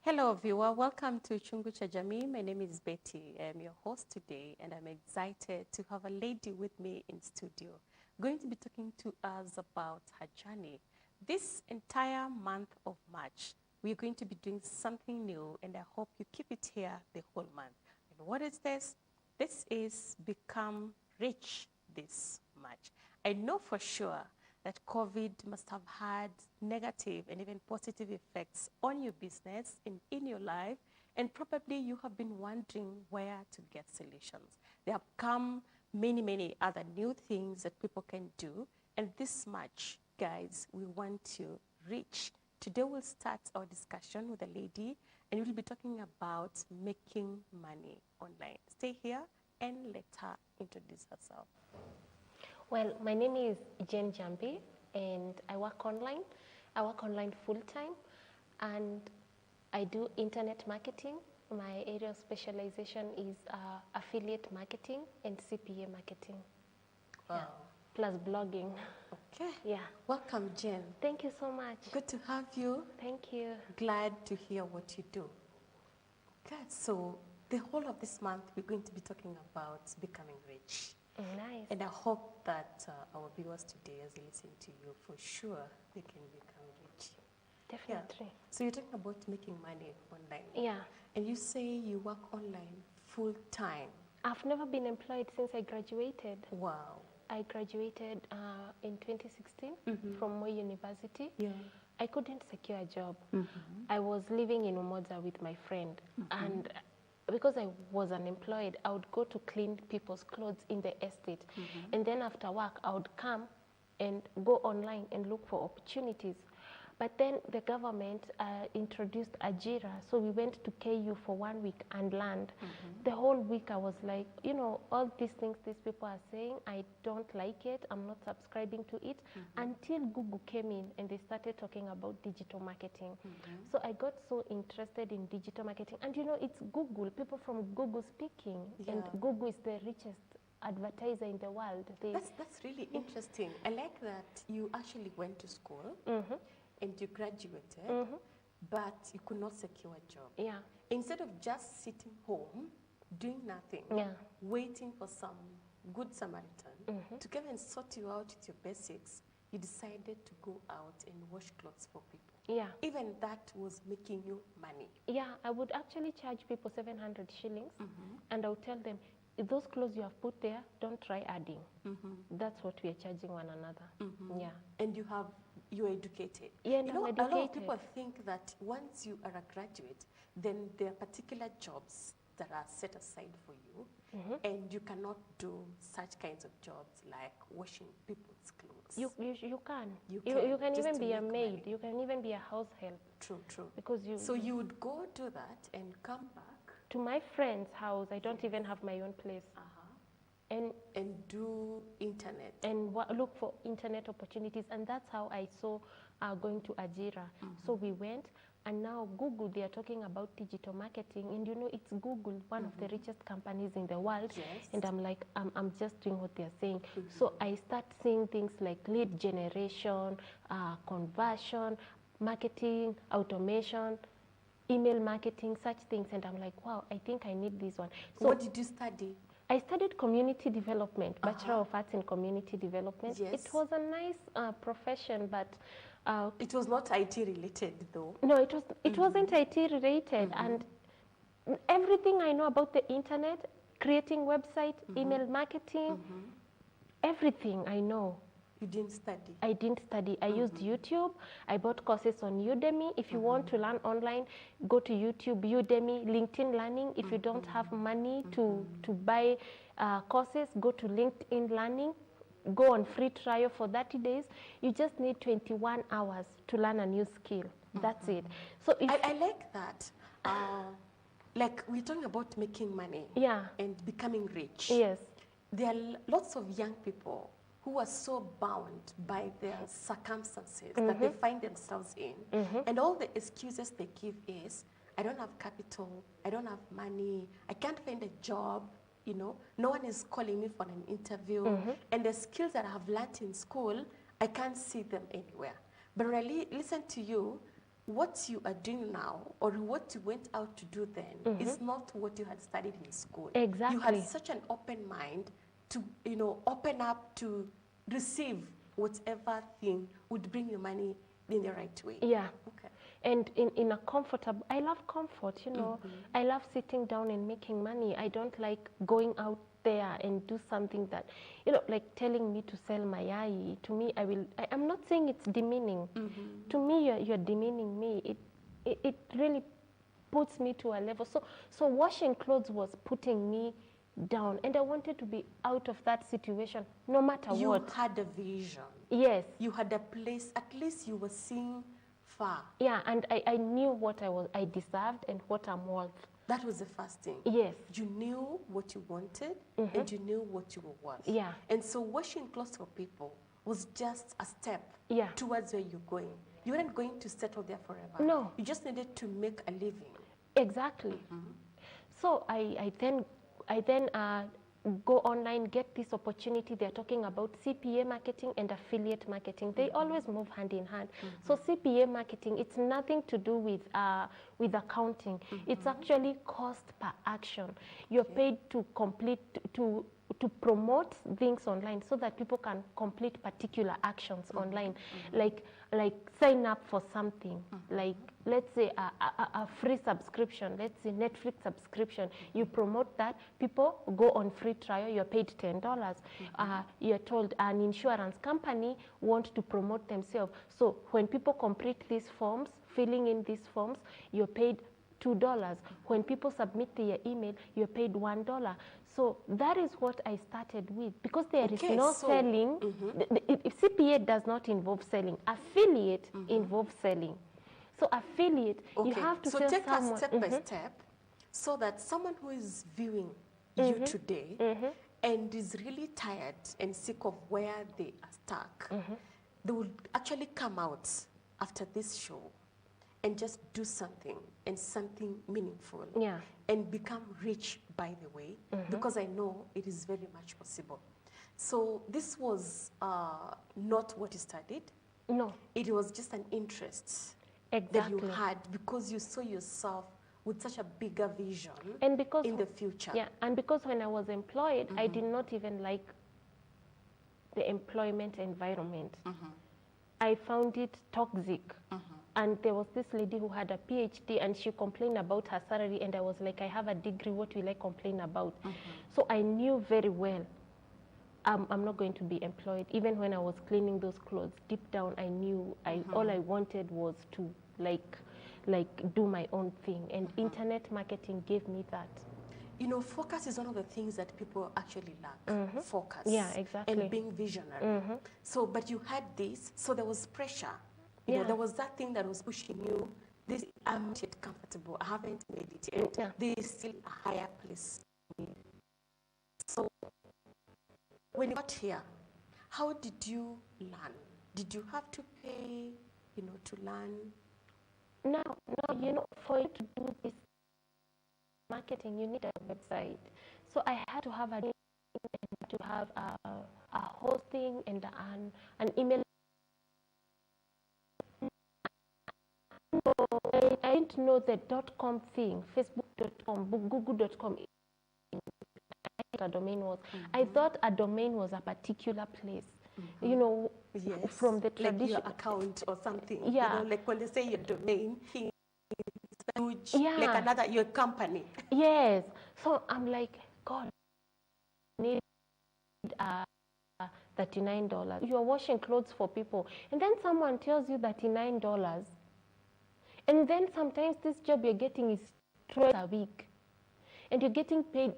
Hello, viewer. Welcome to Chungu Jamii. My name is Betty. I'm your host today, and I'm excited to have a lady with me in studio, going to be talking to us about her journey. This entire month of March, we're going to be doing something new, and I hope you keep it here the whole month. And what is this? This is Become Rich this March. I know for sure that COVID must have had negative and even positive effects on your business and in your life, and probably you have been wondering where to get solutions. There have come many other new things that people can do, and this March, guys, we want to reach. Today we'll start our discussion with a lady, and we'll be talking about making money online. Stay here and let her introduce herself. Well, my name is Jamii, and I work online. I work online full-time, and I do internet marketing. My area of specialization is affiliate marketing and CPA marketing. Wow. Yeah. Plus blogging. Okay. Yeah. Welcome, Jen. Thank you so much. Good to have you. Thank you. Glad to hear what you do. Okay, so the whole of this month, we're going to be talking about becoming rich. Nice. And I hope that our viewers today, as they listen to you, for sure, they can become rich. Definitely. Yeah. So you're talking about making money online. Yeah. And you say you work online full time. I've never been employed since I graduated. Wow. I graduated in 2016 from Moi University. Yeah. I couldn't secure a job. I was living in Umoja with my friend, and because I was unemployed, I would go to clean people's clothes in the estate. And then after work, I would come and go online and look for opportunities. But then the government introduced Ajira, so we went to KU for 1 week and learned. The whole week I was like, you know, all these things these people are saying, I don't like it, I'm not subscribing to it, until Google came in and they started talking about digital marketing. So I got so interested in digital marketing. And you know, it's Google, people from Google speaking, and Google is the richest advertiser in the world. That's really interesting. I like that you actually went to school and you graduated, but you could not secure a job. Yeah. Instead of just sitting home, doing nothing, waiting for some good Samaritan to come and sort you out with your basics, you decided to go out and wash clothes for people. Yeah. Even that was making you money. Yeah, I would actually charge people 700 shillings, and I would tell them, those clothes you have put there, don't try adding. That's what we are charging one another. Yeah. And you're educated. Yeah, you know, I'm a lot of educated. people think that once you are a graduate, then there are particular jobs that are set aside for you, and you cannot do such kinds of jobs like washing people's clothes. You can. You can can, just even to be a make maid. money. You can even be a house help. True. Because So you would go do that and come back to my friend's house, I don't even have my own place. And do internet. And look for internet opportunities. And that's how I saw going to Ajira. So we went, and now Google, they are talking about digital marketing. And you know, it's Google, one of the richest companies in the world. Yes. And I'm like, I'm just doing what they're saying. So I start seeing things like lead generation, conversion, marketing, automation, email marketing, such things. And I'm like, wow, I think I need this one. So what did you study? I studied community development, Bachelor of Arts in Community Development. Yes. It was a nice profession, but it was not IT related though. no, it wasn't IT related. And everything I know about the internet, creating website, email marketing, everything I know. You didn't study? I didn't study. I used YouTube. I bought courses on Udemy. If you want to learn online, go to YouTube, Udemy, LinkedIn Learning. If you don't have money to buy courses, go to LinkedIn Learning. Go on free trial for 30 days. You just need 21 hours to learn a new skill. That's it. So if I like that. Like we're talking about making money and becoming rich. Yes. There are lots of young people who are so bound by their circumstances that they find themselves in. And all the excuses they give is, I don't have capital, I don't have money, I can't find a job, you know, no one is calling me for an interview. And the skills that I have learned in school, I can't see them anywhere. But when I listen to you, what you are doing now or what you went out to do then is not what you had studied in school. Exactly. You had such an open mind to, open up to receive whatever thing would bring you money in the right way. Yeah. Okay. And in a comfortable, I love comfort, I love sitting down and making money. I don't like going out there and do something that, like telling me to sell my eye. To me, I'm not saying it's demeaning. To me, you're demeaning me. It really puts me to a level. So washing clothes was putting me down, and I wanted to be out of that situation no matter what. You had a vision. Yes. You had a place, at least you were seeing far. Yeah, and I knew what I deserved and what I'm worth. That was the first thing. Yes. You knew what you wanted and you knew what you were worth. Yeah. And so washing clothes for people was just a step towards where you're going. You weren't going to settle there forever. No. You just needed to make a living. Exactly. So I then go online, get this opportunity. They're talking about CPA marketing and affiliate marketing. They always move hand in hand. So CPA marketing, it's nothing to do with accounting. It's actually cost per action. You're paid to complete, to promote things online so that people can complete particular actions online, like sign up for something, like let's say a free subscription, let's say Netflix subscription. You promote that, people go on free trial, you're paid $10. You're told an insurance company want to promote themselves. So when people complete these forms, filling in these forms, you're paid $2. When people submit their email, you're paid $1. So that is what I started with, because there is no selling. If CPA does not involve selling, affiliate involves selling. So affiliate, you have to sell take someone. us step by step, so that someone who is viewing you today and is really tired and sick of where they are stuck, they will actually come out after this show and just do something, and something meaningful, and become rich, by the way, because I know it is very much possible. So this was not what you studied. No. It was just an interest that you had because you saw yourself with such a bigger vision in the future. Yeah, and because when I was employed, I did not even like the employment environment. I found it toxic. And there was this lady who had a PhD, and she complained about her salary, and I was like, I have a degree, what will I complain about? So I knew very well I'm not going to be employed. Even when I was cleaning those clothes, deep down I knew all I wanted was to like do my own thing, and internet marketing gave me that. You know, focus is one of the things that people actually lack. Focus. Yeah, exactly. And being visionary. So, but you had this, so there was pressure. You know, there was that thing that was pushing you. This, I'm not yet comfortable. I haven't made it yet. There is still a higher place. So, when you got here, how did you learn? Did you have to pay, to learn? No, for you to do this marketing, you need a website. So I had to have to have a hosting and an email. I didn't know the .com thing, Facebook.com, Google.com. A domain was. I thought a domain was a particular place. From the tradition. Like your account or something. Yeah. Like when they say your domain, it's huge. Like your company. Yes. So I'm like, God, I need $39. You are washing clothes for people. And then someone tells you $39. And then sometimes this job you're getting is $12 a week. And you're getting paid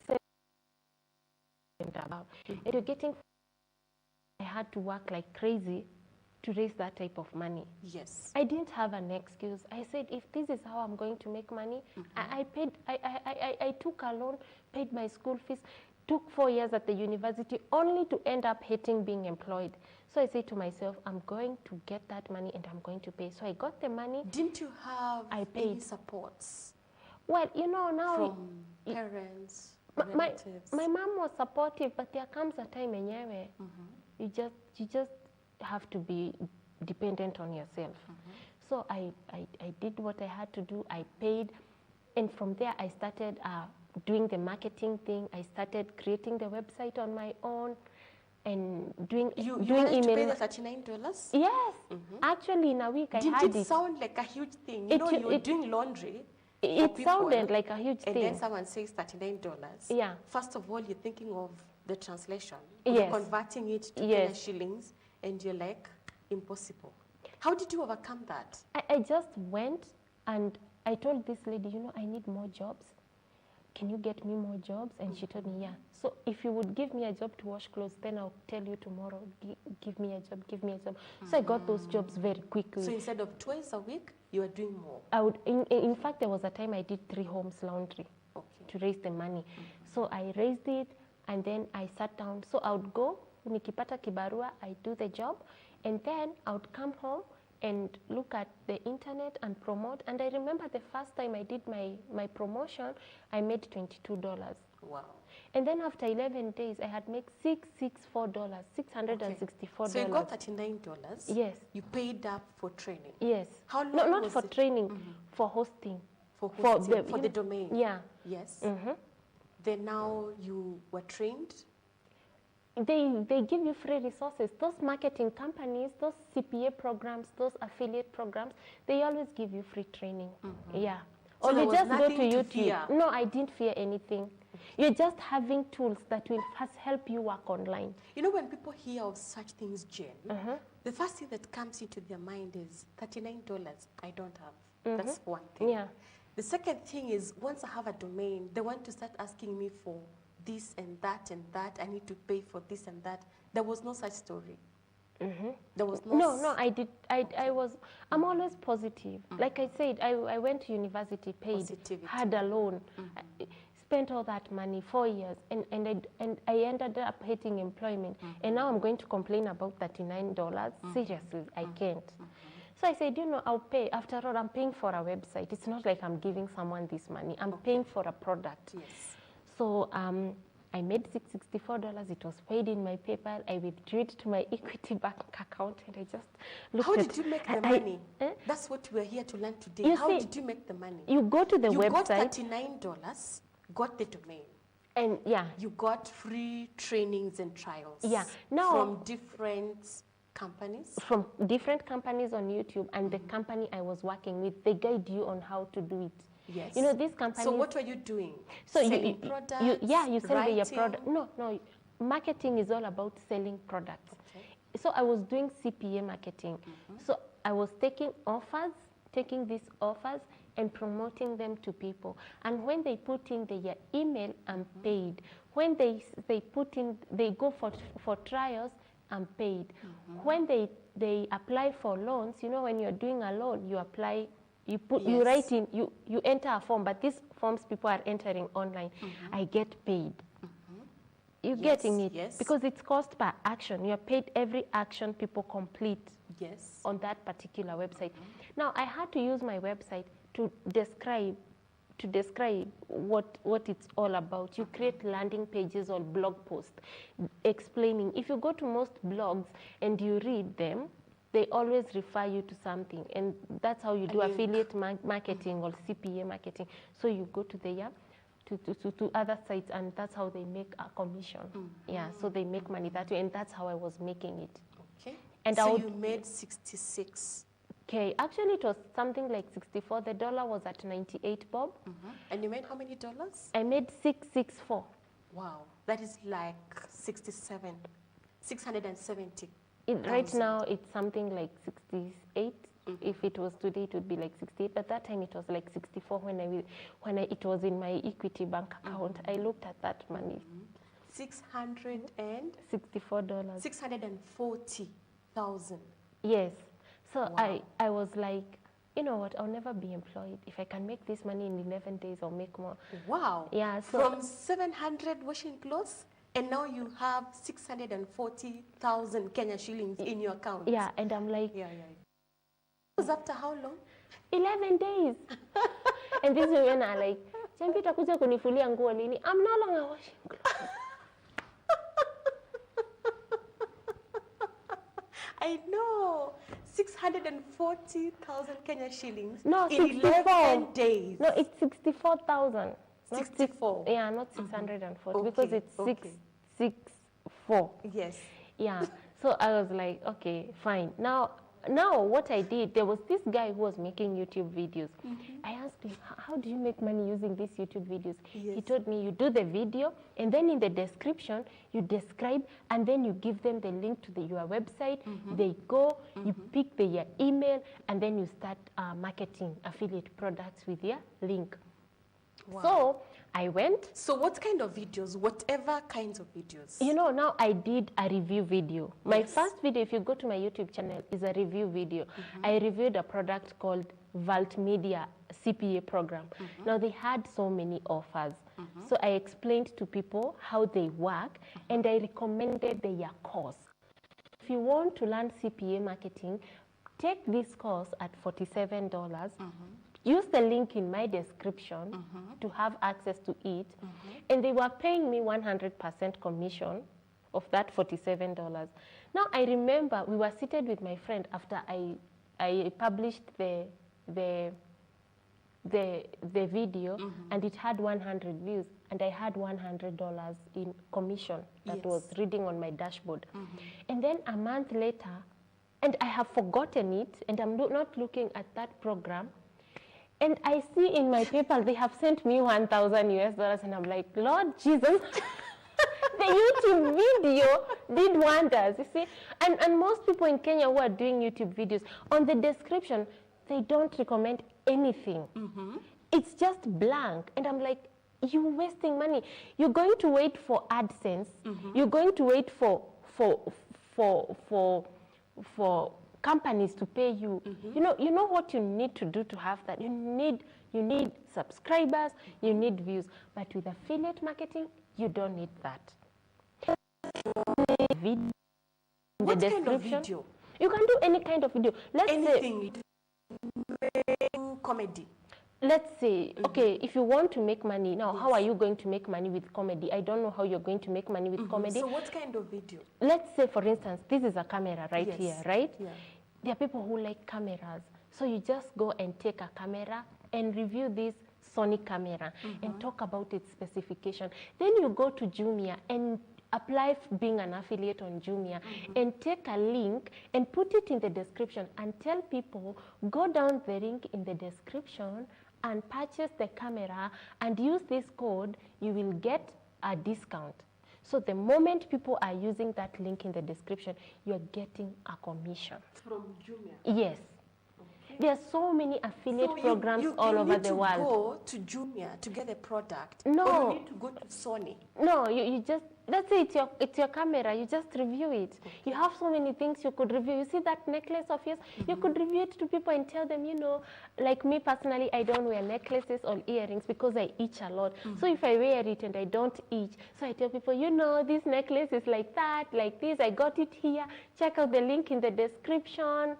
$7 above. And you're getting... I had to work like crazy to raise that type of money. Yes. I didn't have an excuse. I said, if this is how I'm going to make money, I took a loan, paid my school fees, took 4 years at the university, only to end up hating being employed. So I said to myself, I'm going to get that money and I'm going to pay. So I got the money. Didn't you have any supports? Well, now... From parents, relatives? My mom was supportive, but there comes a time you just have to be dependent on yourself. So I did what I had to do. I paid, and from there I started doing the marketing thing. I started creating the website on my own and doing You email. managed to pay the $39? Yes, actually in a week I had it. Did it sound like a huge thing? You know, you were doing laundry. It sounded like a huge thing. And then someone says $39. Yeah. First of all, you're thinking of the translation. Yes. You're converting it to Kenya shillings, and you're like, impossible. How did you overcome that? I just went and I told this lady, you know, I need more jobs. Can you get me more jobs? And she told me, yeah. So if you would give me a job to wash clothes, then I'll tell you tomorrow, give me a job, give me a job. So I got those jobs very quickly. So instead of twice a week, you were doing more? I would, in fact, there was a time I did 3 homes laundry to raise the money. So I raised it, and then I sat down. So I would go, nikipata kibarua, I do the job, and then I would come home and look at the internet and promote. And I remember the first time I did my promotion, I made $22. Wow. And then after 11 days, I had made $664. So you got $39? Yes. You paid up for training? Yes. How long No, not was for it? training, for hosting. For hosting, for the domain? Yeah. Yes. Then now you were trained? They give you free resources. Those marketing companies, those CPA programs, those affiliate programs, they always give you free training. Yeah. So or there you was just go to nothing to YouTube. fear? No, I didn't fear anything. You're just having tools that will first help you work online. You know, when people hear of such things, Jen, the first thing that comes into their mind is $39 I don't have. That's one thing. Yeah. The second thing is, once I have a domain, they want to start asking me for this and that and that. I need to pay for this and that. There was no such story. There was no. No, I did. I'm always positive. Like I said, I went to university, paid, Positivity. had a loan, spent all that money, 4 years, and I ended up hating employment. And now I'm going to complain about $39. Seriously, I can't. So I said, you know, I'll pay. After all, I'm paying for a website. It's not like I'm giving someone this money. I'm paying for a product. Yes. So I made $664. It was paid in my PayPal. I withdrew it to my Equity bank account, and I just looked How at did you make the money? That's what we're here to learn today. You How see, did you make the money? You go to the You website. got $39, got the domain. And yeah. You got free trainings and trials. Yeah. Now, from different companies? From different companies on YouTube, and the company I was working with, they guide you on how to do it. Yes. You know, these companies. So what were you doing? So selling products? You sell your writing? product. No. Marketing is all about selling products. Okay. So I was doing CPA marketing. So I was taking these offers and promoting them to people. And when they put in their email, I'm paid. When they go for trials, I'm paid. When they apply for loans, you know, when you're doing a loan, you apply, you write in, you enter a form, but these forms people are entering online. I get paid. You're getting it? Yes. Because it's cost per action. You're paid every action people complete on that particular website. Now, I had to use my website to describe what it's all about. You create landing pages or blog posts explaining. If you go to most blogs and you read them, they always refer you to something, and that's how you do affiliate marketing or CPA marketing. So you go to to other sites, and that's how they make a commission. Yeah, so they make money that way, and that's how I was making it. Okay. And so you made 66. Okay, actually it was something like 64. The dollar was at 98 bob. And you made how many dollars? I made 664. Wow, that is like 670. Right now it's something like 68. If it was today, it would be like 68. But that time it was like 64 when it was in my Equity bank account. I looked at that money. $664. $640,000. Yes. So wow. I was like, you know what, I'll never be employed. If I can make this money in 11 days, I'll make more. Wow. Yeah. So from 700 washing clothes, and now you have 640,000 Kenya shillings in your account. Yeah, and I'm like, It was after how long? 11 days. And these women are like, Jamii utakuja kunifulia nguo lini? I'm no longer washing clothes. I know. 640,000 Kenya shillings No, in 64. 11 days. No, it's 64,000. 64. Yeah, not 640 Okay, because it's okay. 664. Yes. Yeah. So I was like, okay, fine. Now what I did, there was this guy who was making YouTube videos. I asked him, how do you make money using these YouTube videos? Yes. He told me, you do the video, and then in the description, you describe, and then you give them the link to your website. They go, you pick their email, and then you start marketing affiliate products with their link. Wow. So I went. So what kind of videos? Whatever kinds of videos? You know, now I did a review video. My first video, if you go to my YouTube channel, is a review video. I reviewed a product called Vault Media CPA program. Now they had so many offers. So I explained to people how they work, and I recommended their course. If you want to learn CPA marketing, take this course at $47. Use the link in my description to have access to it. And they were paying me 100% commission of that $47. Now I remember we were seated with my friend after I published the video, and it had 100 views, and I had $100 in commission that was reading on my dashboard. And then a month later, and I have forgotten it, and I'm not looking at that program, and I see in my PayPal they have sent me $1,000 and I'm like, Lord Jesus, the YouTube video did wonders, you see. And most people in Kenya who are doing YouTube videos, on the description, they don't recommend anything. It's just blank. And I'm like, you're wasting money. You're going to wait for AdSense. You're going to wait for companies to pay you. You know what you need to do to have that. You need subscribers, you need views. But with affiliate marketing, you don't need that. What kind of video? You can do any kind of video. Anything. Comedy. Let's say, okay, if you want to make money, now how are you going to make money with comedy? I don't know how you're going to make money with comedy. So what kind of video? Let's say, for instance, this is a camera right here, right? Yeah. There are people who like cameras. So you just go and take a camera and review this Sony camera and talk about its specification. Then you go to Jamii and apply being an affiliate on Jamii and take a link and put it in the description and tell people, go down the link in the description and purchase the camera and use this code, you will get a discount. So the moment people are using that link in the description, you're getting a commission. From Jamii? Yes. Okay. There are so many affiliate programs all over the world. You go to Jamii to get a product? No. Or you need to go to Sony? No, you just, let's say it's your camera, you just review it. Okay. You have so many things you could review. You see that necklace of yours? You could review it to people and tell them, you know, like me personally, I don't wear necklaces or earrings because I itch a lot. So if I wear it and I don't itch, so I tell people, you know, this necklace is like that, like this, I got it here. Check out the link in the description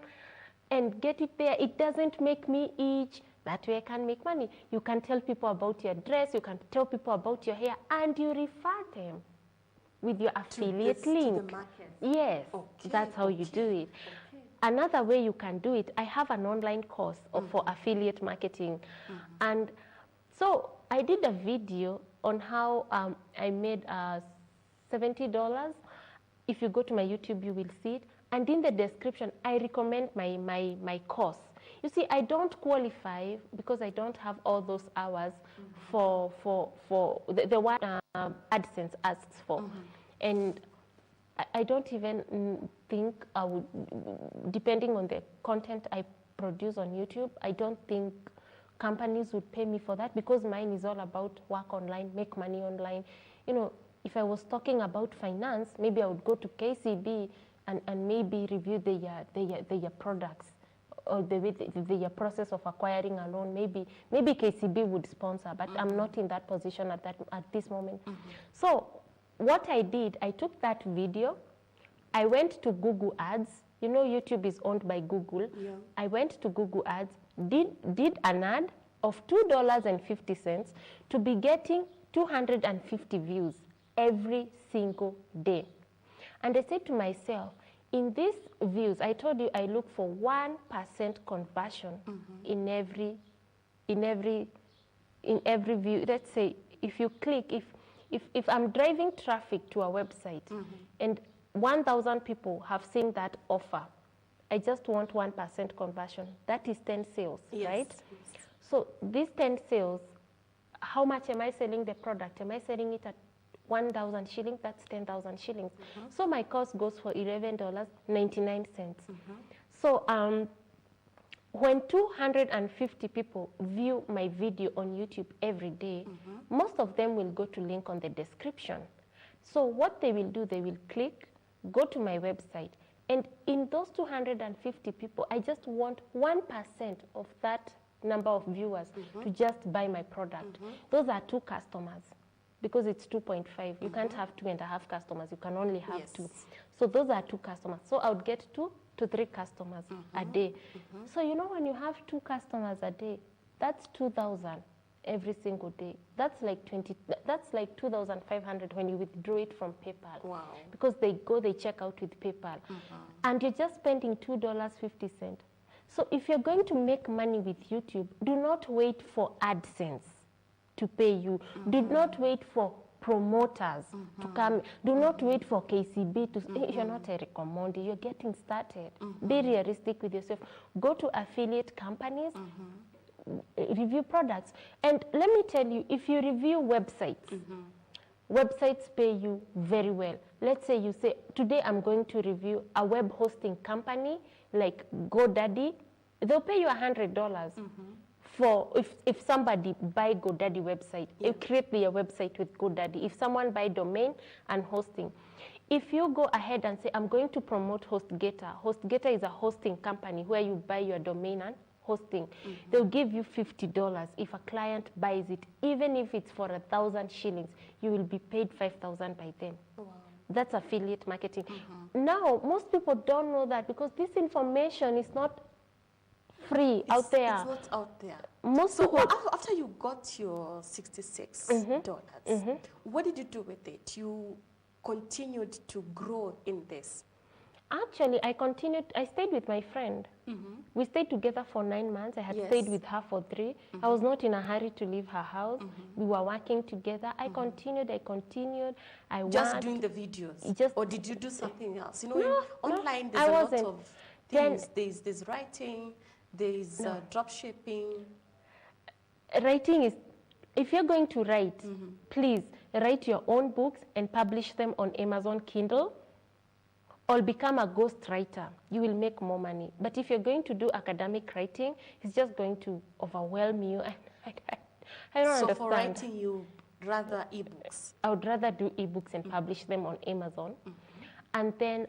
and get it there. It doesn't make me itch. That way I can make money. You can tell people about your dress, you can tell people about your hair, and you refer them with your affiliate link. To the market. Yes, okay, that's how you do it. Okay. Another way you can do it, I have an online course for affiliate marketing. And so I did a video on how I made $70. If you go to my YouTube, you will see it. And in the description, I recommend my course. You see, I don't qualify because I don't have all those hours for the one AdSense asks for. And I don't even think I would, depending on the content I produce on YouTube, I don't think companies would pay me for that because mine is all about work online, make money online. You know, if I was talking about finance, maybe I would go to KCB and maybe review their products or the process of acquiring a loan. Maybe KCB would sponsor, but I'm not in that position at this moment. So what I did, I took that video, I went to Google Ads. You know, YouTube is owned by Google. Yeah. I went to Google Ads, did an ad of $2.50 to be getting 250 views every single day. And I said to myself, in these views, I told you I look for 1% conversion in every view. Let's say if you click, if I'm driving traffic to a website and 1,000 people have seen that offer, I just want 1% conversion. That is 10 sales, right? Yes. So these 10 sales, how much am I selling the product? Am I selling it at 1,000 shillings? That's 10,000 shillings. So my cost goes for $11.99. So when 250 people view my video on YouTube every day, most of them will go to link on the description. So what they will do, they will click, go to my website, and in those 250 people, I just want 1% of that number of viewers to just buy my product. Those are 2 customers. Because it's 2.5, you can't have 2.5 customers, you can only have 2. So those are 2 customers. So I would get 2 to 3 customers a day. So you know, when you have 2 customers a day, that's 2,000 every single day. That's like 2,500 when you withdraw it from PayPal. Wow. Because they check out with PayPal. And you're just spending $2.50. So if you're going to make money with YouTube, do not wait for AdSense to pay you. Do not wait for promoters to come. Do not wait for KCB to you're not a recommender, you're getting started. Be realistic with yourself. Go to affiliate companies, review products. And let me tell you, if you review websites, websites pay you very well. Let's say you say, today I'm going to review a web hosting company like GoDaddy. They'll pay you $100. For if somebody buy GoDaddy website, create their website with GoDaddy. If someone buy domain and hosting, if you go ahead and say, I'm going to promote HostGator. HostGator is a hosting company where you buy your domain and hosting. They'll give you $50 if a client buys it. Even if it's for 1,000 shillings, you will be paid 5,000 by them. Wow. That's affiliate marketing. Now, most people don't know that because this information is not free out there. It's not out there. Most so people, after you got your $66, what did you do with it? You continued to grow in this? Actually, I stayed with my friend. We stayed together for 9 months. I had stayed with her for 3. I was not in a hurry to leave her house. We were working together. I continued. I just doing the videos? Or did you do something else? You know, online there's a lot of things. There's writing, there's drop shipping. Writing is, if you're going to write, please write your own books and publish them on Amazon Kindle. Or become a ghostwriter, you will make more money. But if you're going to do academic writing, it's just going to overwhelm you. I don't understand. So for writing, you rather ebooks? I would rather do ebooks and publish them on Amazon. And then,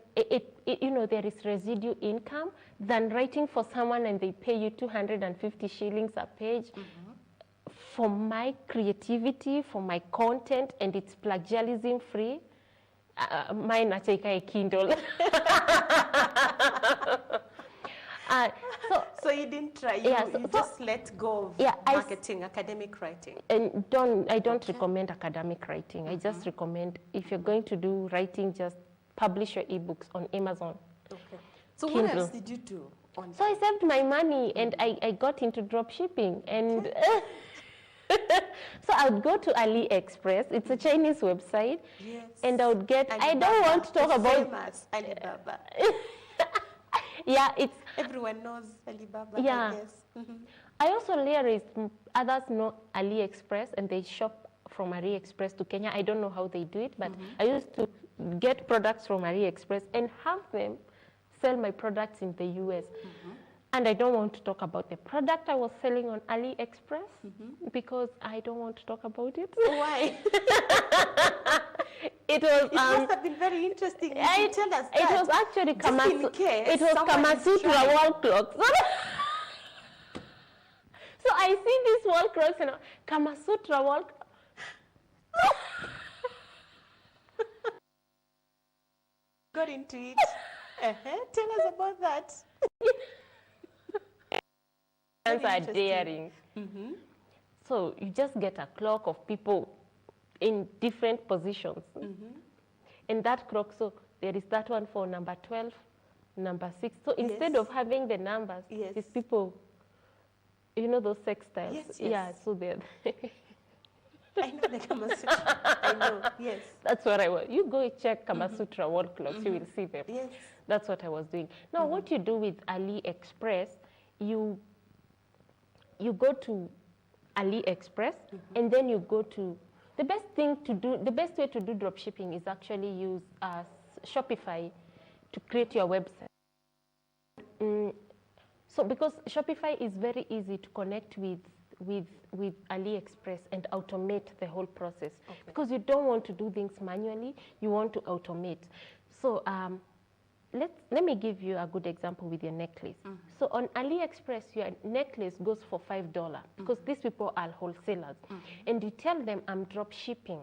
you know, there is residual income than writing for someone and they pay you 250 shillings a page. For my creativity, for my content, and it's plagiarism free. Mine I take a Kindle. So you didn't try. You just let go of marketing, academic writing. And I don't recommend academic writing. I just recommend if you're going to do writing, just publish your ebooks on Amazon. Okay. So Kindle. What else did you do? So I saved my money and I got into drop shipping and. So I would go to AliExpress. It's a Chinese website. Yes. And I would get, Alibaba. I don't want to talk about... Famous Alibaba. Yeah, it's... Everyone knows Alibaba, yeah. I guess. I also realized others know AliExpress and they shop from AliExpress to Kenya. I don't know how they do it, but I used to get products from AliExpress and have them sell my products in the US. And I don't want to talk about the product I was selling on AliExpress because I don't want to talk about it. Why? It was. It must have been very interesting. You can tell us that. It was actually Kama Sutra wall clocks. So I see these wall clocks and Kama Sutra wall. Got into it. Tell us about that. Are daring. So you just get a clock of people in different positions. And that clock, so there is that one for number 12, number 6. So instead of having the numbers, these people, you know those sex styles? Yes, Yeah, so they're... I know the Kama Sutra. I know, yes. That's what I was. You go check Kama Sutra wall clothes, you will see them. Yes. That's what I was doing. Now, what you do with AliExpress, you go to AliExpress, and then you go to... The best way to do drop shipping is actually use Shopify to create your website. So because Shopify is very easy to connect with AliExpress and automate the whole process. Because you don't want to do things manually, you want to automate. So let me give you a good example with your necklace. So on AliExpress, your necklace goes for $5 because these people are wholesalers. And you tell them, I'm drop shipping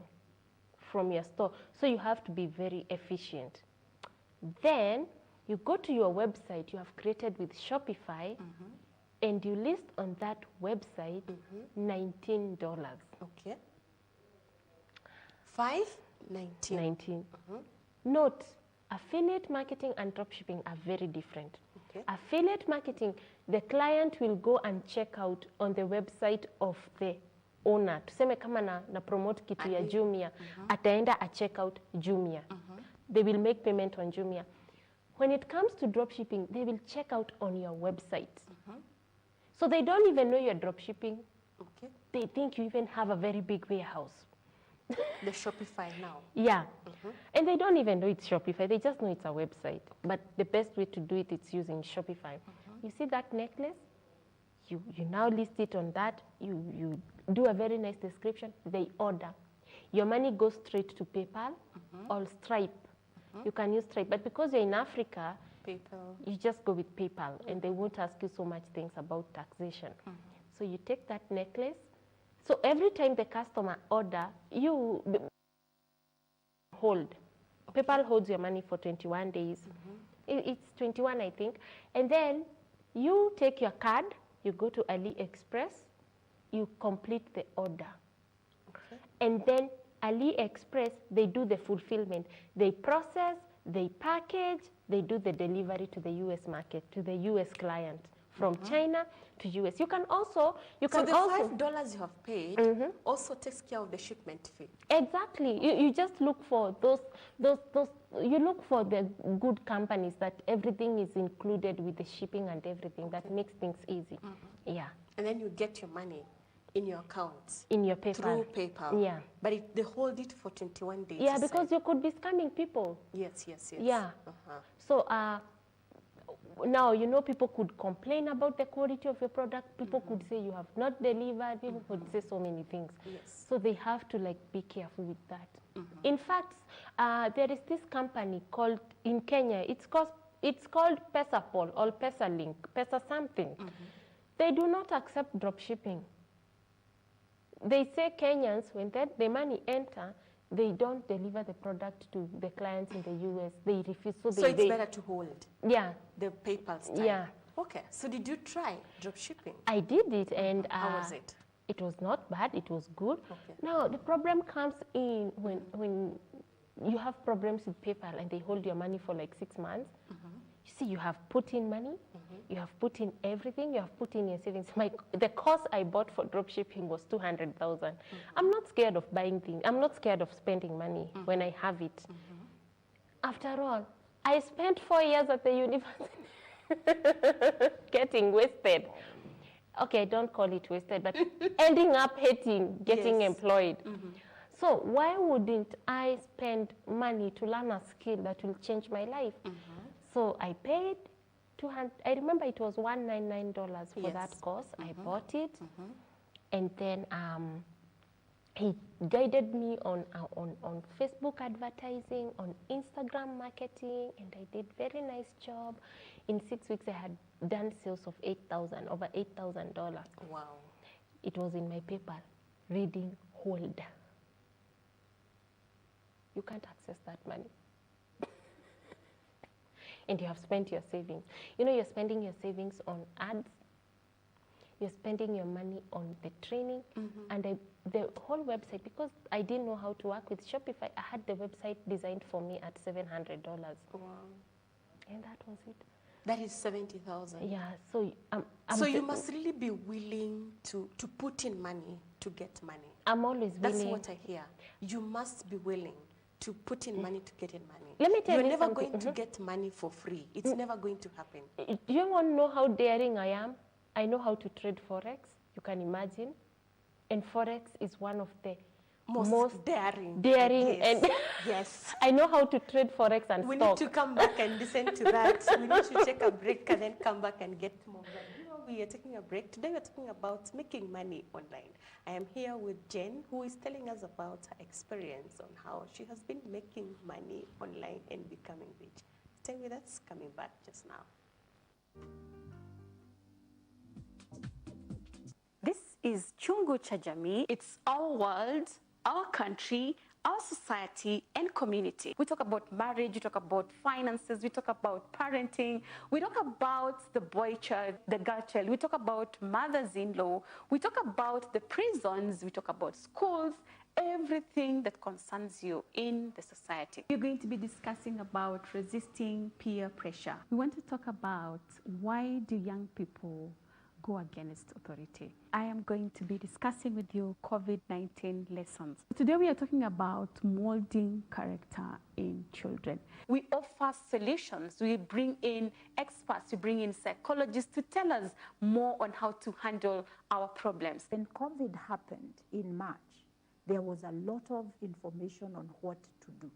from your store. So you have to be very efficient. Then you go to your website you have created with Shopify, and you list on that website $19. Okay. 5.19. Note, affiliate marketing and dropshipping are very different. Okay. Affiliate marketing, the client will go and check out on the website of the owner. Tuseme kama na promote kitu ya Jumia, ataenda a check out Jumia. They will make payment on Jumia. When it comes to dropshipping, they will check out on your website. So they don't even know you're dropshipping. Okay. They think you even have a very big warehouse. The Shopify now. Yeah. And they don't even know it's Shopify. They just know it's a website. But the best way to do it is using Shopify. You see that necklace? You now list it on that. You do a very nice description. They order. Your money goes straight to PayPal or Stripe. You can use Stripe. But because you're in Africa, PayPal. You just go with PayPal, and they won't ask you so much things about taxation. So you take that necklace. So every time the customer order, you hold. PayPal holds your money for 21 days. It's 21, I think. And then you take your card, you go to AliExpress, you complete the order. And then AliExpress, they do the fulfillment. They process, they package, they do the delivery to the US market, to the US client, from China to US. You can also... So the $5 you have paid also takes care of the shipment fee? Exactly. You just look for you look for the good companies that everything is included with the shipping and everything. That makes things easy. Yeah. And then you get your money in your account. In your PayPal. Through PayPal. Yeah. But they hold it for 21 days. Yeah, because you could be scamming people. Yes. Yeah. So now, you know, people could complain about the quality of your product. People could say you have not delivered. People could say so many things. Yes. So they have to be careful with that. In fact, there is this company called, in Kenya, it's called Pesapol or Pesalink, Pesa something. They do not accept drop shipping. They say Kenyans, when the money enter, they don't deliver the product to the clients in the US. They refuse. So it's better to hold. Yeah. The PayPal style. Yeah. Okay. So did you try drop shipping? I did it, and how was it? It was not bad. It was good. Okay. Now the problem comes in when you have problems with PayPal and they hold your money for 6 months. You see, you have put in money. You have put in everything. You have put in your savings. The cost I bought for drop shipping was 200,000. I'm not scared of buying things. I'm not scared of spending money when I have it. After all, I spent 4 years at the university getting wasted. Okay, don't call it wasted, but ending up hating getting employed. So why wouldn't I spend money to learn a skill that will change my life? So I paid I remember it was $199 for that course. I bought it, and then he guided me on Facebook advertising, on Instagram marketing, and I did very nice job. In 6 weeks, I had done sales of over $8,000. Wow! It was in my PayPal. Reading hold. You can't access that money. And you have spent your savings. You know, you're spending your savings on ads. You're spending your money on the training. And the whole website, because I didn't know how to work with Shopify, I had the website designed for me at $700. Wow. And that was it. That is 70,000. Yeah, so so you must really be willing to put in money to get money. I'm always willing. That's what I hear. You must be willing to put in money to get in money. Let me tell you You're never something. going to get money for free. It's never going to happen. Do you want to know how daring I am? I know how to trade Forex. You can imagine. And Forex is one of the most daring. And yes. I know how to trade Forex and we stock. need to come back and listen to that. We need to take a break and then come back and get more. But you know, we are taking a break. Today we're talking about making money online. I am here with Jen, who is telling us about her experience on how she has been making money online and becoming rich. Stay with us, coming back just now. This is Chungu cha Jamii. It's our world, our country, our society, and community. We talk about marriage, we talk about finances, we talk about parenting, we talk about the boy child, the girl child, we talk about mothers-in-law, we talk about the prisons, we talk about schools, everything that concerns you in the society. We're going to be discussing about resisting peer pressure. We want to talk about why do young people go against authority. I am going to be discussing with you COVID-19 lessons. Today we are talking about molding character in children. We offer solutions. We bring in experts, we bring in psychologists to tell us more on how to handle our problems. When COVID happened in March, there was a lot of information on what to do.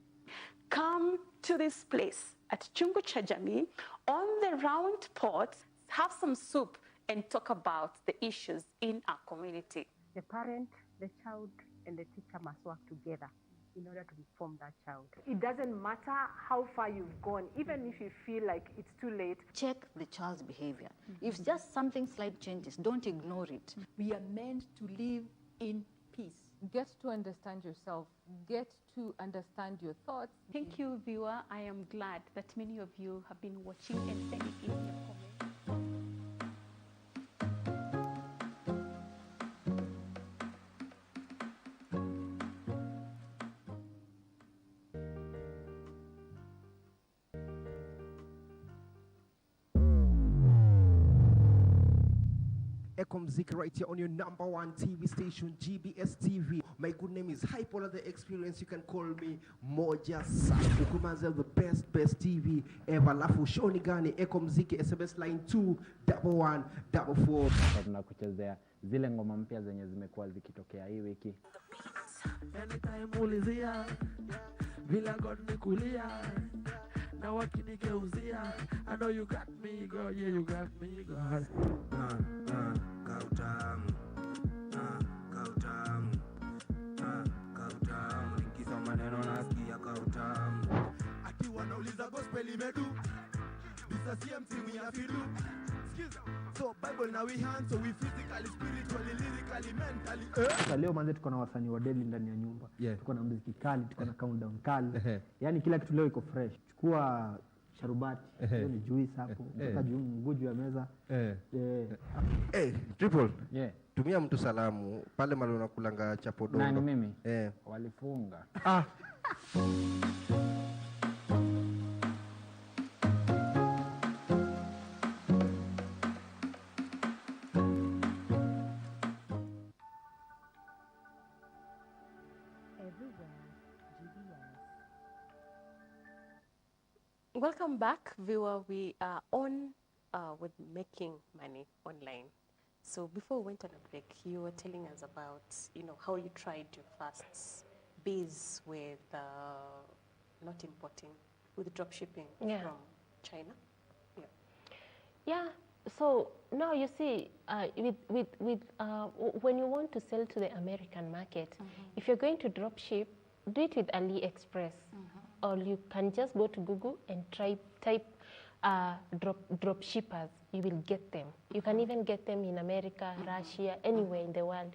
Come to this place at Chungu cha Jamii on the round pot, have some soup, and talk about the issues in our community. The parent, the child, and the teacher must work together in order to reform that child. It doesn't matter how far you've gone, even if you feel like it's too late. Check the child's behavior. If just something slight changes, don't ignore it. We are meant to live in peace. Get to understand yourself. Get to understand your thoughts. Thank you, viewer. I am glad that many of you have been watching and sending in your comments. Mziki right here on your #1 TV station, GBS TV. My good name is Hypola the Experience. You can call me Moja Safu. Ukumazel, the best TV ever. Lafu shoni gani Mziki SMS line 21144. Tunakuchezea zile ngoma mpya zenye zimekuwa zikitokea hii wiki. Anytime ulizia vila God nikulia na wakinikeuzia. I know you got me girl, yeah you got me girl. Kautamu nikisa maneno nasikia kautamu. Akiwa nauliza gospel imedu bisa CMC we have to do. So Bible now we hand, so we physically, spiritually, lyrically, mentally. Leo manze tuko na wasanii wa Delhi ndani ya nyumba. Tuko na muziki kali, tuko na countdown kali. Yaani kila kitu leo iko fresh. Chukua sharubati, hiyo ni juice hapo. Mpaka nguju ya meza. Triple. Tumia mtu salamu pale mali unakulanga chapo dondo. Nani mimi? Walifunga. Welcome back, viewer. We are on with making money online. So before we went on a break, you were telling us about, how you tried your first biz with not importing, with drop shipping from China. Yeah. So now you see, when you want to sell to the American market, if you're going to drop ship, do it with AliExpress. Or you can just go to Google and type drop shippers. You will get them. You can even get them in America, Russia, anywhere in the world.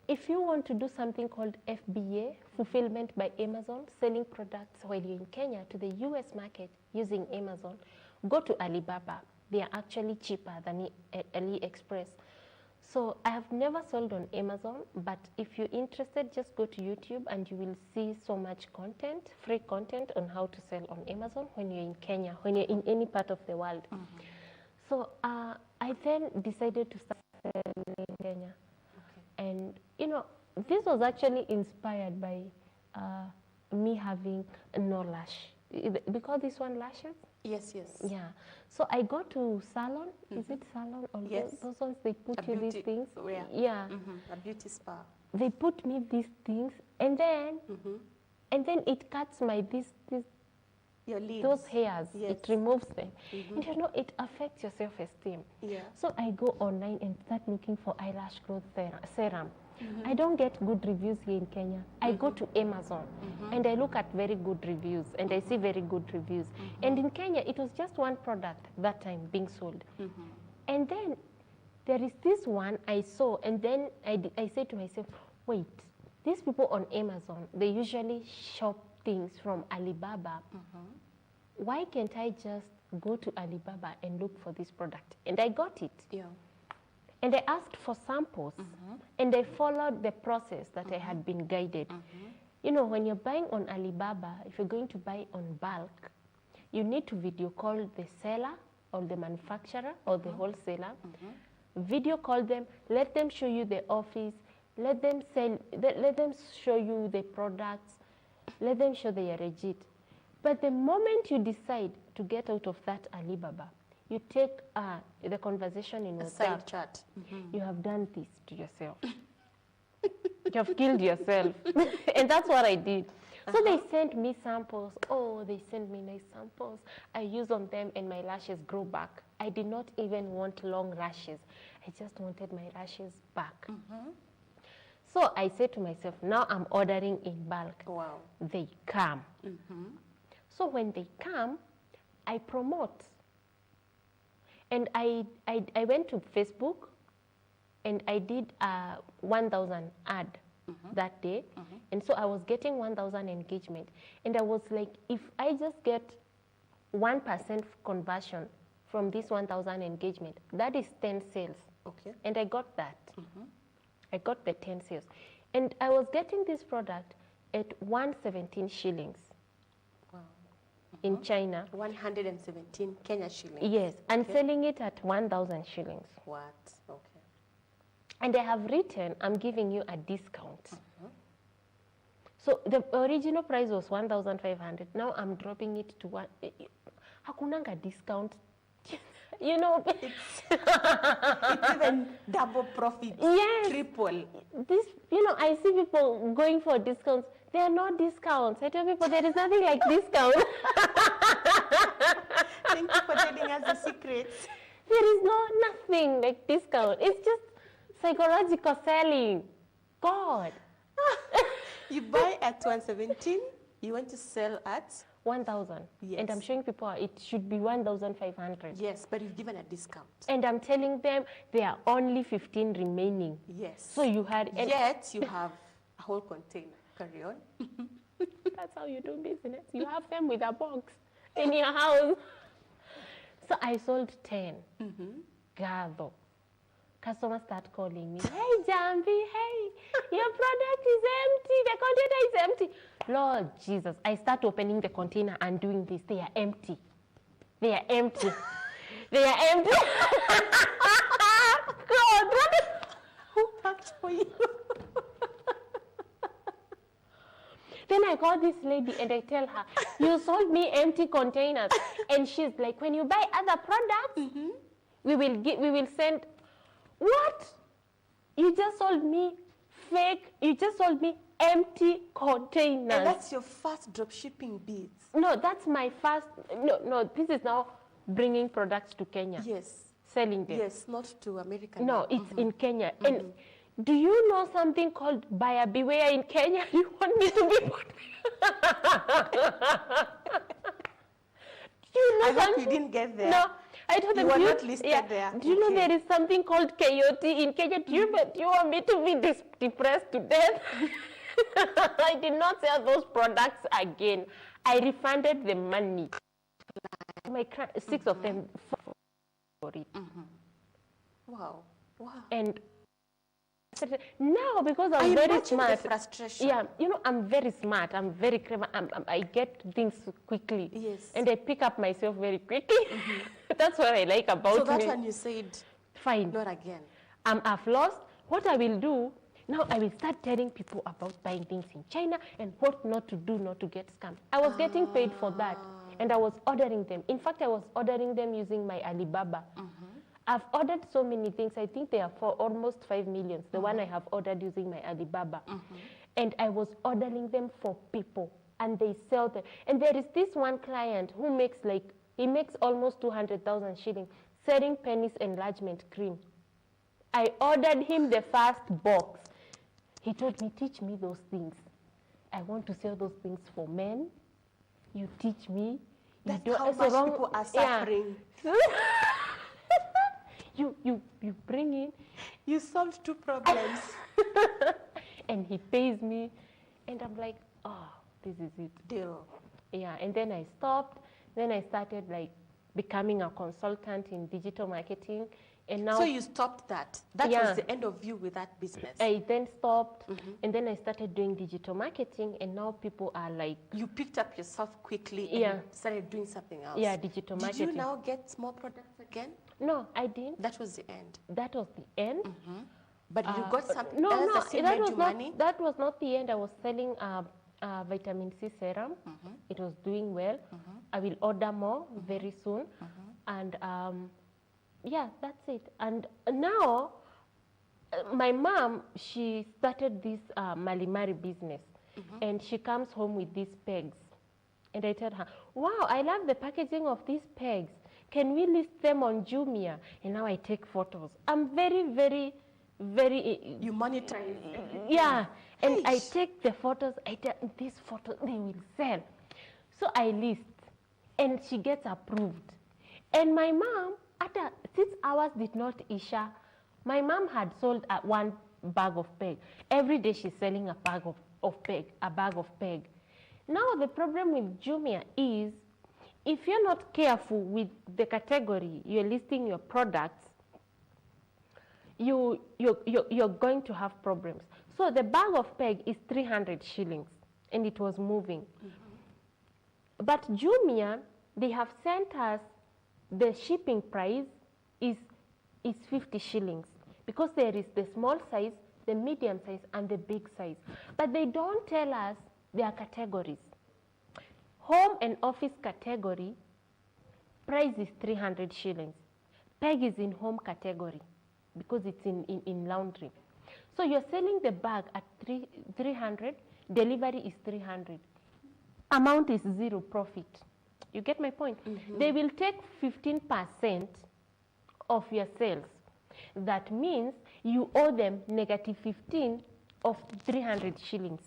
If you want to do something called FBA, fulfillment by Amazon, selling products while you're in Kenya to the US market using Amazon, go to Alibaba. They are actually cheaper than AliExpress. So I have never sold on Amazon, but if you're interested, just go to YouTube and you will see so much content, free content on how to sell on Amazon when you're in Kenya, when you're in any part of the world. So I then decided to start selling in Kenya. And, you know, this was actually inspired by me having no lash. Because this one lashes? Yes, yes. Yeah. So I go to salon. Is it salon? Or Yes. those ones, they put you these things. Yeah. Yeah. A beauty spa. They put me these things, and then it cuts my Your lids. those hairs. Yes. It removes them. And you know, it affects your self-esteem. Yeah. So I go online and start looking for eyelash growth serum. I don't get good reviews here in Kenya. I go to Amazon and I look at very good reviews and I see very good reviews. And in Kenya, it was just one product that time being sold. And then there is this one I saw, and then I said to myself, wait, these people on Amazon, they usually shop things from Alibaba. Why can't I just go to Alibaba and look for this product? And I got it. Yeah. And I asked for samples, and I followed the process that I had been guided. You know, when you're buying on Alibaba, if you're going to buy on bulk, you need to video call the seller or the manufacturer or the wholesaler. Video call them, let them show you the office, let them show you the products, let them show they are legit. But the moment you decide to get out of that Alibaba, you take the conversation in A WhatsApp. side chat. You have done this to yourself. You have killed yourself. And that's what I did. So they sent me samples. Oh, they sent me nice samples. I use on them and my lashes grow back. I did not even want long lashes. I just wanted my lashes back. So I said to myself, now I'm ordering in bulk. Wow. They come. So when they come, I promote. And I went to Facebook and I did a 1,000 ad that day. And so I was getting 1,000 engagement. And I was like, if I just get 1% conversion from this 1,000 engagement, that is 10 sales. Okay. And I got that. I got the 10 sales. And I was getting this product at 117 shillings. In China. 117 Kenya shillings. Yes, and selling it at 1,000 shillings. What? Okay. And I have written, I'm giving you a discount. So the original price was 1,500. Now I'm dropping it to one. Hakunanga discount. You know, It's even double profit. Yes. Triple. This, you know, I see people going for discounts. There are no discounts. I tell people there is nothing like discount. Thank you for telling us the secrets. There is nothing like discount. It's just psychological selling. God. You buy at 117, you want to sell at 1,000. Yes. And I'm showing people it should be 1,500. Yes, but you've given a discount. And I'm telling them there are only 15 remaining. Yes. So you had... Yet you have a whole container. Carry on. That's how you do business. You have them with a box in your house. So I sold 10. Gather. Customers start calling me. Hey, Jamii, hey, your product is empty. The container is empty. Lord Jesus, I start opening the container and doing this. They are empty. They are empty. They are empty. God, who packed for you? Then I call this lady and I tell her, you sold me empty containers. And she's like, when you buy other products, we will send. What? You just sold me fake. You just sold me empty containers. And that's your first drop shipping beads. No, that's my first. No. This is now bringing products to Kenya. Yes. Selling them. Yes, not to America. No, it's in Kenya. And do you know something called buyer beware in Kenya? You want me to be put? Do you know I hope something? you didn't get there. No, I told them. You were not listed there. Do you know there is something called coyote in Kenya? Do you want me to be depressed to death? I did not sell those products again. I refunded the money. My 6 of them for it. Wow. And frustrated. Now, because I'm I very imagine the smart. frustration. Yeah, you know, I'm very smart. I'm very clever. I get things quickly. Yes. And I pick up myself very quickly. That's what I like about me. So that one you said, fine. not again. I've lost. What I will do, now I will start telling people about buying things in China and what not to do, not to get scammed. I was getting paid for that. And I was ordering them. In fact, I was ordering them using my Alibaba. I've ordered so many things. I think they are for almost 5 million. The one I have ordered using my Alibaba. And I was ordering them for people. And they sell them. And there is this one client who makes he makes almost 200,000 shillings selling penis enlargement cream. I ordered him the first box. He told me, teach me those things. I want to sell those things for men. You teach me. That's how much people are suffering. Yeah. you bring in. You solved 2 problems. And he pays me. And I'm like, oh, this is it. Deal. Yeah, and then I stopped. Then I started becoming a consultant in digital marketing. And now, so you stopped that. That was the end of you with that business. I then stopped, and then I started doing digital marketing, and now people are like... You picked up yourself quickly and started doing something else. Yeah, digital marketing. Did you now get more products again? No, I didn't. That was the end. That was the end. But you got something no, else that still made you money? That was not the end. I was selling vitamin C serum. It was doing well. I will order more very soon. And yeah, that's it. And now, my mom, she started this Malimari business. And she comes home with these pegs. And I tell her, wow, I love the packaging of these pegs. Can we list them on Jamii? And now I take photos. I'm very, very, very... You monetize. Yeah. And I take the photos. I tell these photos, they will sell. So I list. And she gets approved. And my mom, after 6 hours did not Isha, my mom had sold 1 bag of peg. Every day she's selling a bag of peg. Now the problem with Jamii is, if you're not careful with the category you're listing your products, you're going to have problems. So the bag of peg is 300 shillings, and it was moving. But Jamii, they have sent us the shipping price is 50 shillings because there is the small size, the medium size, and the big size. But they don't tell us their categories. Home and office category, price is 300 shillings. Peg is in home category because it's in laundry. So you're selling the bag at 300, delivery is 300. Amount is 0 profit. You get my point? They will take 15% of your sales. That means you owe them negative 15 of 300 shillings.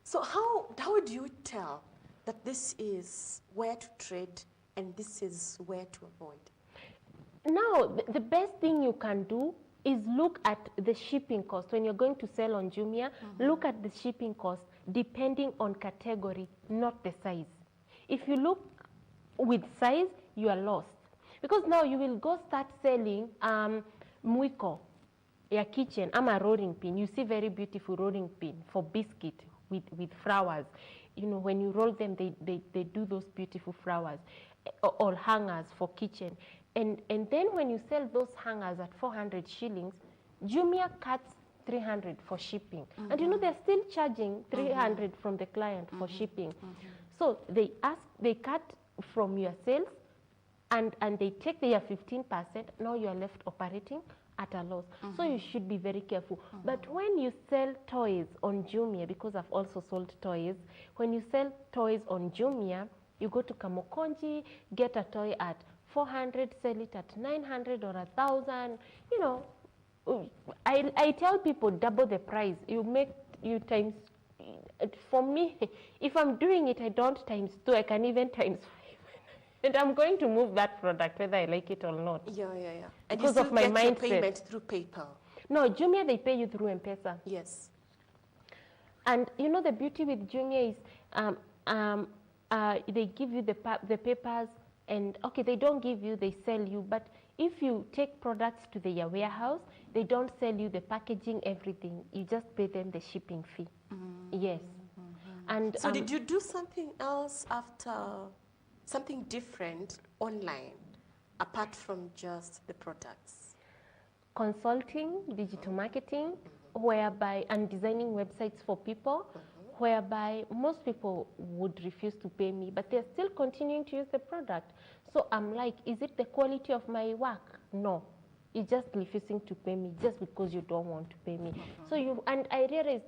So how do you tell that this is where to trade and this is where to avoid? Now, the best thing you can do is look at the shipping cost. When you're going to sell on Jamii, look at the shipping cost depending on category, not the size. If you look with size, you are lost. Because now you will go start selling mwiko, your kitchen, a rolling pin. You see very beautiful rolling pin for biscuit with flowers. You know, when you roll them, they do those beautiful flowers. Or hangers for kitchen. And then when you sell those hangers at 400 shillings, Jamii cuts 300 for shipping. And you know, they're still charging 300 from the client for shipping. So they cut from your sales and they take their 15%. Now you are left operating at a loss. So you should be very careful. But when you sell toys on Jamii, because I've also sold toys, when you sell toys on Jamii, you go to Kamukonji, get a toy at 400, sell it at 900 or 1,000. You know, I tell people double the price. You times. For me, if I'm doing it, I don't times 2. I can even times 5. And I'm going to move that product whether I like it or not. Yeah. And because you of my get mindset. Your payment through PayPal. No, Jamii, they pay you through M-Pesa. Yes. And you know the beauty with Jamii is they give you the papers And okay, they don't give you, they sell you, but if you take products to their warehouse, they don't sell you the packaging, everything. You just pay them the shipping fee. Yes. And So did you do something else after, something different online, apart from just the products? Consulting, digital marketing, whereby, and designing websites for people, whereby most people would refuse to pay me, but they're still continuing to use the product. So I'm like, is it the quality of my work? No. You're just refusing to pay me just because you don't want to pay me. So and I realized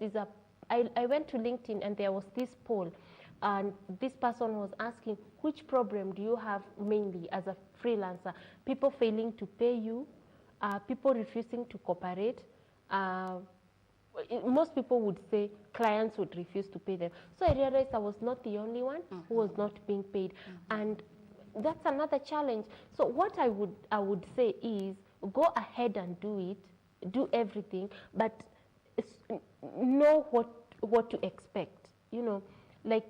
I went to LinkedIn and there was this poll, and this person was asking, which problem do you have mainly as a freelancer? People failing to pay you, people refusing to cooperate. Most people would say clients would refuse to pay them. So I realized I was not the only one who was not being paid. And that's another challenge. So what I would say is, go ahead and do it, do everything, but know what to expect. You know, like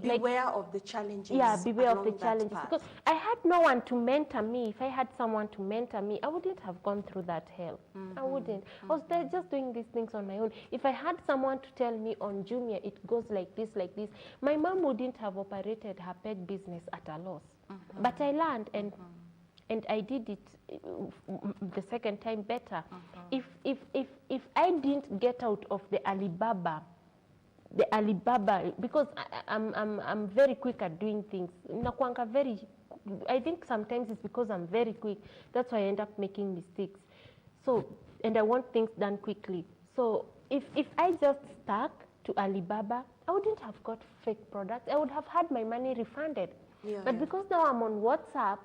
beware of the challenges. Yeah, beware of the challenges. Path. Because I had no one to mentor me. If I had someone to mentor me, I wouldn't have gone through that hell. I wouldn't. I was there just doing these things on my own. If I had someone to tell me on Jumia, it goes like this, my mom wouldn't have operated her pet business at a loss. But I learned, and I did it the second time better. If I didn't get out of the Alibaba, because I'm very quick at doing things. I think sometimes it's because I'm very quick. That's why I end up making mistakes. So, and I want things done quickly. So if I just stuck to Alibaba, I wouldn't have got fake products. I would have had my money refunded. But because now I'm on WhatsApp,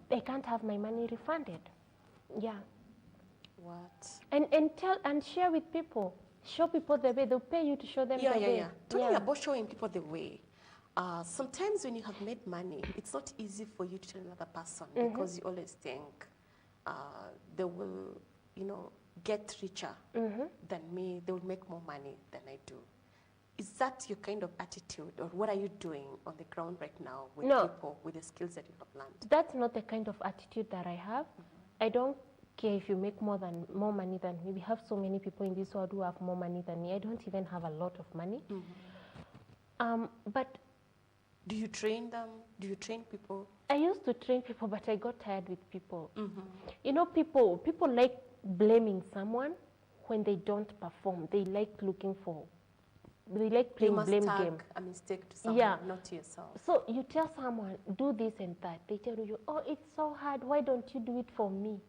I can't have my money refunded. Yeah. What? And share with people. Show people the way. They'll pay you to show them the way. Talking about showing people the way. Sometimes when you have made money, it's not easy for you to tell another person because you always think they will, get richer than me. They will make more money than I do. Is that your kind of attitude, or what are you doing on the ground right now with people, with the skills that you have learned? That's not the kind of attitude that I have. I don't care if you make more money than me. We have so many people in this world who have more money than me. I don't even have a lot of money. But do you train them? Do you train people? I used to train people, but I got tired with people. You know, people like blaming someone when they don't perform. They like playing blame game. A mistake to someone, not to yourself. So you tell someone, do this and that. They tell you, oh, it's so hard. Why don't you do it for me?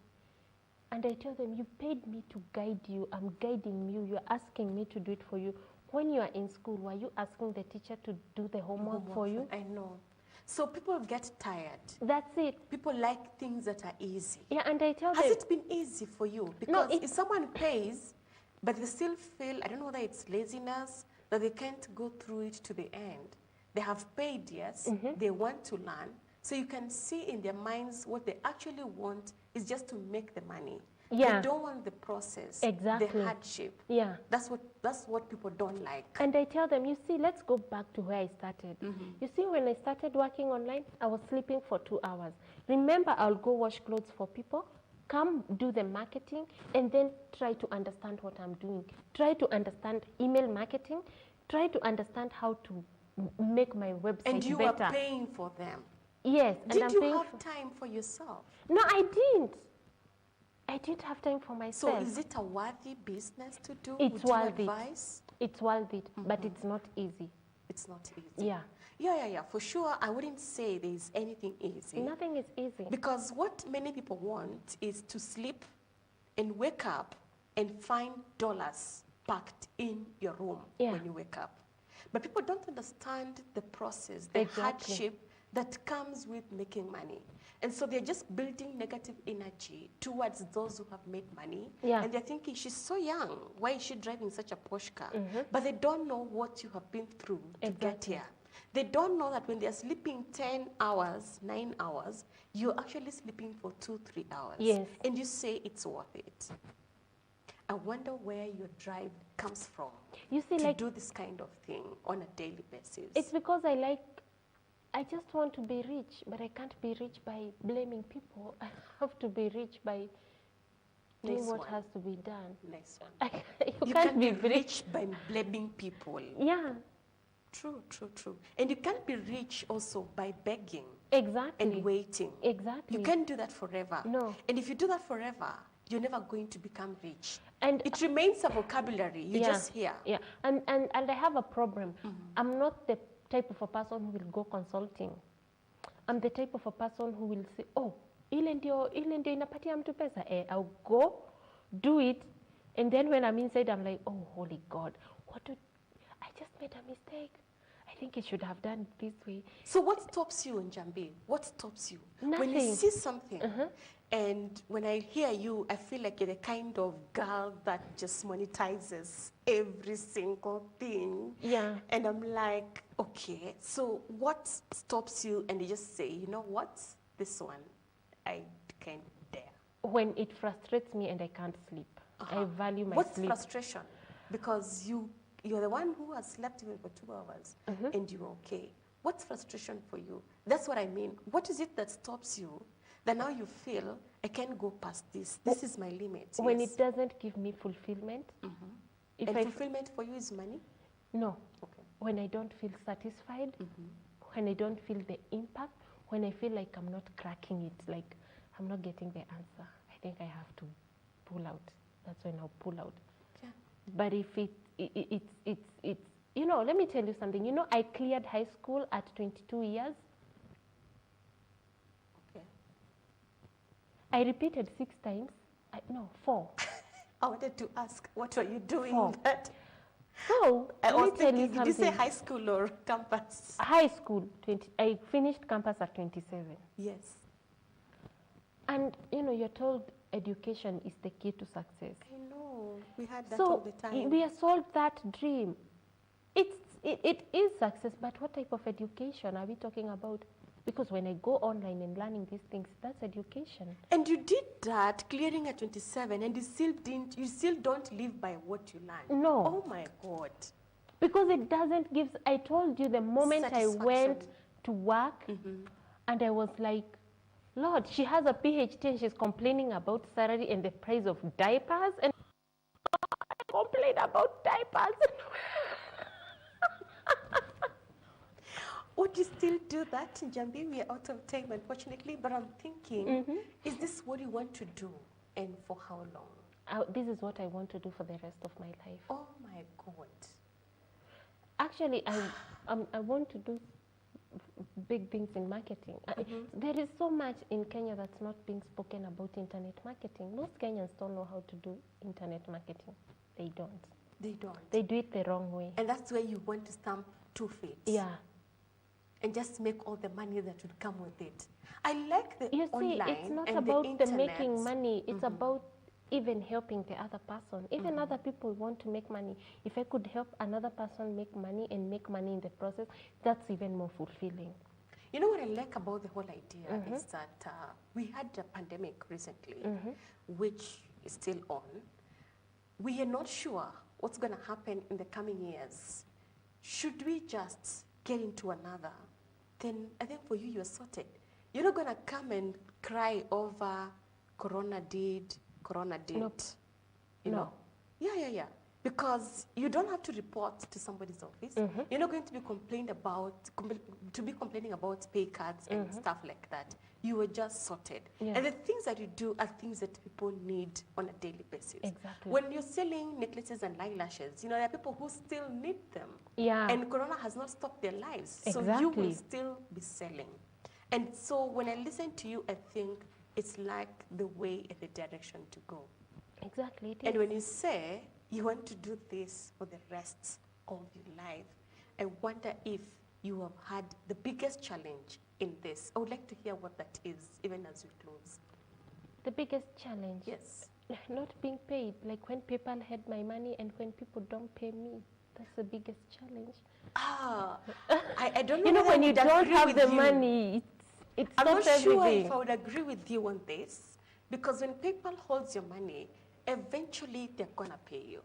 And I tell them, you paid me to guide you. I'm guiding you. You're asking me to do it for you. When you are in school, were you asking the teacher to do the homework for you? I know. So people get tired. That's it. People like things that are easy. Yeah, and I tell them. Has it been easy for you? Because if someone pays, but they still feel, I don't know whether it's laziness, that they can't go through it to the end. They have paid, yes. They want to learn. So you can see in their minds what they actually want is just to make the money. Yeah. They don't want the process, exactly. the hardship. Yeah. That's what people don't like. And I tell them, you see, let's go back to where I started. You see, when I started working online, I was sleeping for 2 hours. Remember, I'll go wash clothes for people, come do the marketing, and then try to understand what I'm doing. Try to understand email marketing. Try to understand how to make my website better. And you are paying for them. Yes. Did you have time for yourself? No, I didn't. I didn't have time for myself. So is it a worthy business to do? It's worth it. Advise? It's worth it, but it's not easy. It's not easy. Yeah. Yeah. For sure, I wouldn't say there's anything easy. Nothing is easy. Because what many people want is to sleep and wake up and find dollars packed in your room when you wake up. But people don't understand the process, the hardship that comes with making money. And so they're just building negative energy towards those who have made money. Yeah. And they're thinking, she's so young. Why is she driving such a Porsche car? But they don't know what you have been through to get here. They don't know that when they're sleeping 10 hours, 9 hours, you're actually sleeping for 2-3 hours. Yes. And you say it's worth it. I wonder where your drive comes from. You see, to do this kind of thing on a daily basis. It's because I I just want to be rich, but I can't be rich by blaming people. I have to be rich by doing Nice what one. has to be done. Nice one. You You can't can be be rich by blaming people. Yeah, True, true, true. And you can't be rich also by begging exactly. and waiting. Exactly. You can't do that forever. No. And if you do that forever, you're never going to become rich. And it remains a vocabulary. You just hear. Yeah, and I have a problem. I'm not the type of a person who will go consulting. I'm the type of a person who will say, oh, ile ndio inapatia mtu pesa. I'll go, do it, and then when I'm inside, I'm like, oh, holy God, I just made a mistake. I think it should have done it this way. So what stops you in Jamii? What stops you? Nothing. When you see something, and when I hear you, I feel like you're the kind of girl that just monetizes every single thing. Yeah. And I'm like, okay, so what stops you? And you just say, you know what? This one, I can't dare. When it frustrates me and I can't sleep. I value my What's sleep. frustration? Because you're the one who has slept even for 2 hours and you're okay. What's frustration for you? That's what I mean. What is it that stops you that now you feel, I can't go past this. This is my limit. When Yes. it doesn't give me fulfillment. If And I fulfillment for you is money? No. Okay. When I don't feel satisfied, when I don't feel the impact, when I feel like I'm not cracking it, like I'm not getting the answer, I think I have to pull out. That's when I'll pull out. Yeah. But if it's you know, let me tell you something. You know, I cleared high school at 22 years. Okay. I repeated 6 times. No, 4. I wanted to ask, what were you doing? 4. That So, I let was me tell you thinking, did you say something. high school or campus? High school, I finished campus at 27. Yes. And, you know, you're told education is the key to success. I know. We had that all So the time. we are sold that dream. It is success, but what type of education are we talking about? Because when I go online and learning these things, that's education. And you did that, clearing at 27, and you still don't live by what you learned. No. Oh my God. Because it doesn't give, I told you the moment I went Satisfaction. to work and I was like, Lord, she has a PhD and she's complaining about salary and the price of diapers, and I complain about diapers. Would you still do that in Jamii? We are out of time, unfortunately, but I'm thinking, is this what you want to do, and for how long? This is what I want to do for the rest of my life. Oh my God. Actually, I want to do big things in marketing. There is so much in Kenya that's not being spoken about internet marketing. Most Kenyans don't know how to do internet marketing. They don't. They don't. They do it the wrong way. And that's where you want to stamp 2 feet. Yeah. And just make all the money that would come with it. I like the You see, online it's not and about the the internet. making money. It's about even helping the other person. Even other people want to make money. If I could help another person make money and make money in the process, that's even more fulfilling. You know what I like about the whole idea is that we had a pandemic recently, which is still on. We are not sure what's going to happen in the coming years. Should we just get into another? Then I think for you, you're sorted. You're not going to come and cry over Corona did. Nope. You No. know? Yeah. Because you don't have to report to somebody's office. You're not going to be complaining about pay cards and stuff like that. You are just sorted. Yeah. And the things that you do are things that people need on a daily basis. Exactly. When you're selling necklaces and eyelashes, you know, there are people who still need them. Yeah. And Corona has not stopped their lives. So you Exactly. will still be selling. And so when I listen to you, I think it's like the way and the direction to go. Exactly. It is. And when you say you want to do this for the rest of your life, I wonder if you have had the biggest challenge in this. I would like to hear what that is, even as we close. The biggest challenge? Yes. Not being paid. Like when people had my money and when people don't pay me. That's the biggest challenge. I don't know. You know, whether when I you would don't agree have with the you. money, it I'm not stops sure everything. if I would agree with you on this, because when PayPal holds your money, eventually they're gonna pay you.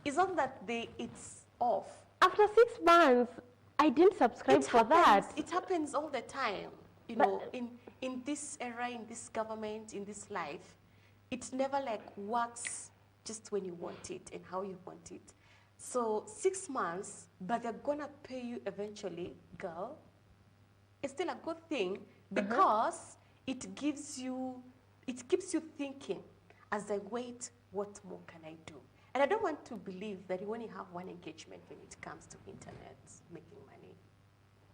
It's not that it's off. After 6 months, I didn't subscribe for that. It happens all the time. You know, in this era, in this government, in this life, it never like works just when you want it and how you want it. So 6 months, but they're gonna pay you eventually, girl. It's still a good thing because it keeps you thinking as I wait, what more can I do? And I don't want to believe that you only have one engagement when it comes to internet making money.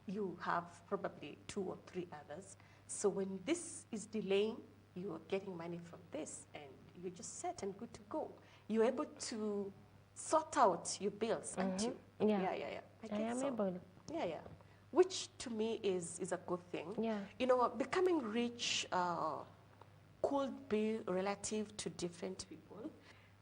You have probably 2 or 3 others. So when this is delaying, you're getting money from this and you're just set and good to go. You're able to sort out your bills, aren't you? Yeah. I am so. able. Yeah. Which to me is a good thing. Yeah. You know, becoming rich could be relative to different people,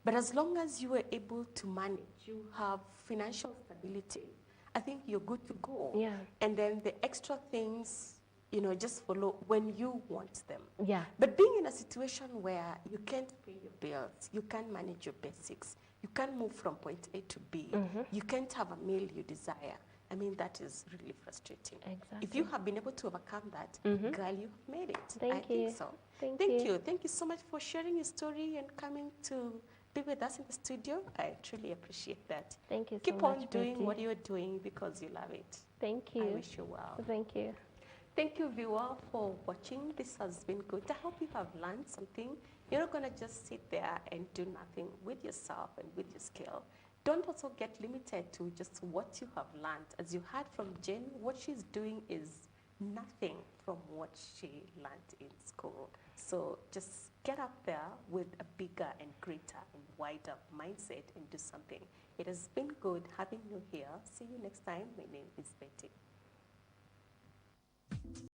but as long as you are able to manage, you have financial stability, I think you're good to go. Yeah. And then the extra things, you know, just follow when you want them. Yeah. But being in a situation where you can't pay your bills, you can't manage your basics, you can't move from point A to B, you can't have a meal you desire, I mean, that is really frustrating. Exactly. If you have been able to overcome that, girl, you have made it. Thank you. Think so. Thank you. Thank you so much for sharing your story and coming to be with us in the studio. I truly appreciate that. Thank you so Keep much, on doing Betty. what you're doing because you love it. Thank you. I wish you well. Thank you. Thank you, viewer, for watching. This has been good. I hope you have learned something. You're not going to just sit there and do nothing with yourself and with your skill. Don't also get limited to just what you have learned. As you heard from Jen, what she's doing is nothing from what she learned in school. So just get up there with a bigger and greater and wider mindset and do something. It has been good having you here. See you next time. My name is Betty.